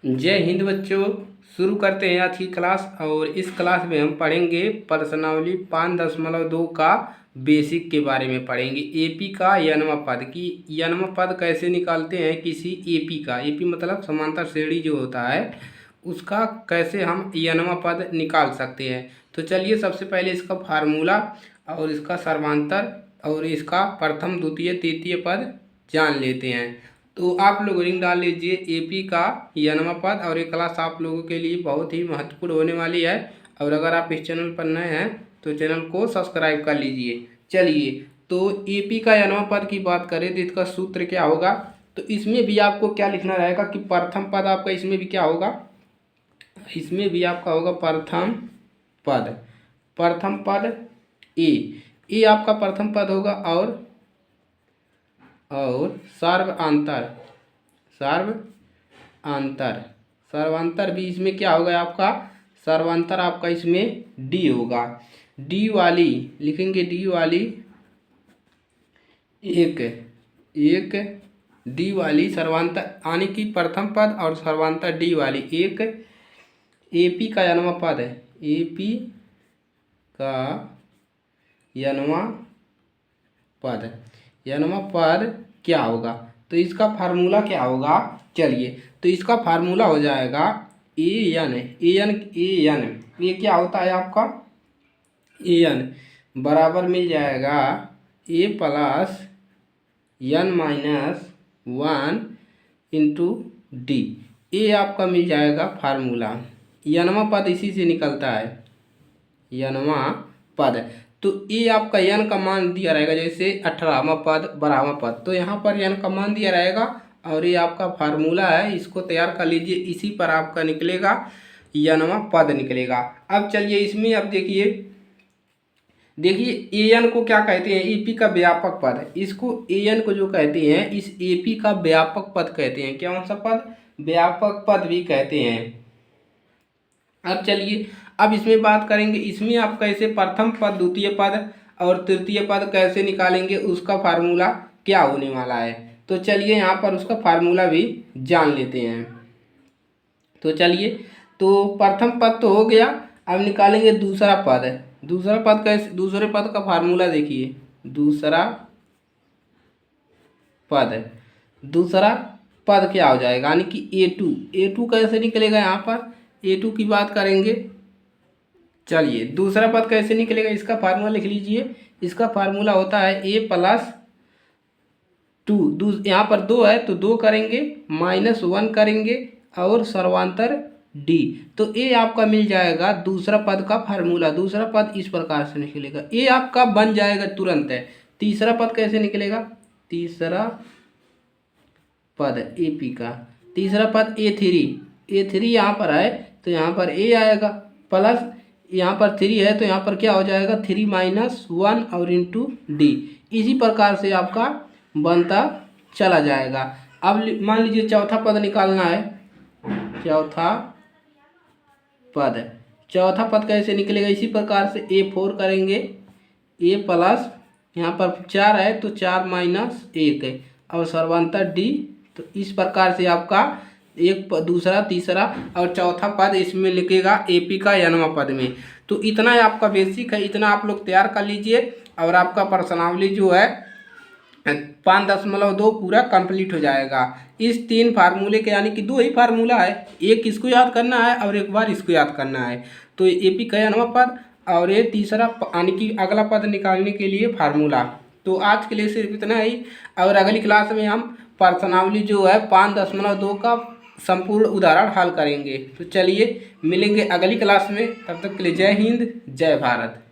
जय हिंद बच्चों। शुरू करते हैं आज की क्लास। और इस क्लास में हम पढ़ेंगे प्रश्नावली 5.2 का बेसिक के बारे में पढ़ेंगे। एपी का यनम पद की यनम पद कैसे निकालते हैं किसी एपी का। एपी मतलब समांतर श्रेणी जो होता है उसका कैसे हम यनम पद निकाल सकते हैं। तो चलिए सबसे पहले इसका फार्मूला और इसका सर्वांतर और इसका प्रथम द्वितीय तृतीय पद जान लेते हैं। तो आप लोग रिंग डाल लीजिए। एपी का यनम पद और ये क्लास आप लोगों के लिए बहुत ही महत्वपूर्ण होने वाली है। और अगर आप इस चैनल पर नए हैं तो चैनल को सब्सक्राइब कर लीजिए। चलिए तो एपी का यनम पद की बात करें तो इसका सूत्र क्या होगा। तो इसमें भी आपको क्या लिखना रहेगा कि प्रथम पद आपका इसमें भी क्या होगा, इसमें भी आपका होगा प्रथम पद। प्रथम पद ए आपका प्रथम पद होगा और सर्वांतर भी इसमें क्या होगा आपका, सर्वांतर आपका इसमें डी होगा। डी वाली लिखेंगे, डी वाली एक डी वाली सर्वांतर यानी कि प्रथम पद और सर्वांतर डी वाली एक एपी का यनम पद है। एपी का यनम पद क्या होगा, तो इसका फार्मूला क्या होगा। चलिए तो इसका फार्मूला हो जाएगा ए ये क्या होता है आपका एन बराबर मिल जाएगा a plus n minus 1 into d. ये आपका मिल जाएगा फार्मूला। यनम पद इसी से निकलता है, यनम पद। तो ये आपका यन का मान दिया रहेगा, जैसे 18वां पद 12वां पद, तो यहाँ पर यन का मान दिया रहेगा और ये आपका फार्मूला है। इसको तैयार कर लीजिए, इसी पर आपका निकलेगा यनम पद निकलेगा। अब चलिए इसमें अब देखिए एन को क्या कहते हैं, एपी का व्यापक पद है। इसको एन को जो कहते हैं इस एपी का व्यापक पद कहते हैं। कौन सा पद, व्यापक पद भी कहते हैं। अब चलिए अब इसमें बात करेंगे, इसमें आप कैसे प्रथम पद द्वितीय पद और तृतीय पद कैसे निकालेंगे, उसका फार्मूला क्या होने वाला है। तो चलिए यहाँ पर उसका फार्मूला भी जान लेते हैं। तो चलिए तो प्रथम पद तो हो गया, अब निकालेंगे दूसरा पद। दूसरा पद कैसे, दूसरे पद का फार्मूला देखिए। दूसरा पद क्या हो जाएगा, यानी कि ए टू कैसे निकलेगा। यहाँ पर ए2 की बात करेंगे। चलिए दूसरा पद कैसे निकलेगा, इसका फार्मूला लिख लीजिए। इसका फार्मूला होता है ए प्लस 2, यहाँ पर 2 है तो 2 करेंगे माइनस 1 करेंगे और सर्वांतर डी। तो ए आपका मिल जाएगा दूसरा पद का फार्मूला। दूसरा पद इस प्रकार से निकलेगा, ए आपका बन जाएगा तुरंत है। तीसरा पद कैसे निकलेगा, तीसरा पद एपी का तीसरा पद ए3 यहाँ पर है तो यहाँ पर ए आएगा, प्लस यहाँ पर 3 है तो यहाँ पर क्या हो जाएगा 3 माइनस 1 और इंटू डी। इसी प्रकार से आपका बनता चला जाएगा। अब मान लीजिए चौथा पद निकालना है। चौथा पद कैसे निकलेगा, इसी प्रकार से ए4 करेंगे, ए प्लस यहाँ पर 4 है तो 4 माइनस 1 है और सर्वांतर डी। तो इस प्रकार से आपका एक दूसरा तीसरा और चौथा पद इसमें लिखेगा एपी का यनम पद में। तो इतना आपका बेसिक है, इतना आप लोग तैयार कर लीजिए और आपका प्रश्नावली जो है 5.2 पूरा कंप्लीट हो जाएगा। इस 3 फार्मूले के यानी कि 2 ही फार्मूला है, एक इसको याद करना है और एक बार इसको याद करना है। तो एपी का यनम पद और ये तीसरा यानी कि अगला पद निकालने के लिए फार्मूला। तो आज के लिए सिर्फ इतना ही और अगली क्लास में हम प्रश्नावली जो है 5.2 का संपूर्ण उदाहरण हल करेंगे। तो चलिए मिलेंगे अगली क्लास में, तब तक के लिए जय हिंद जय भारत।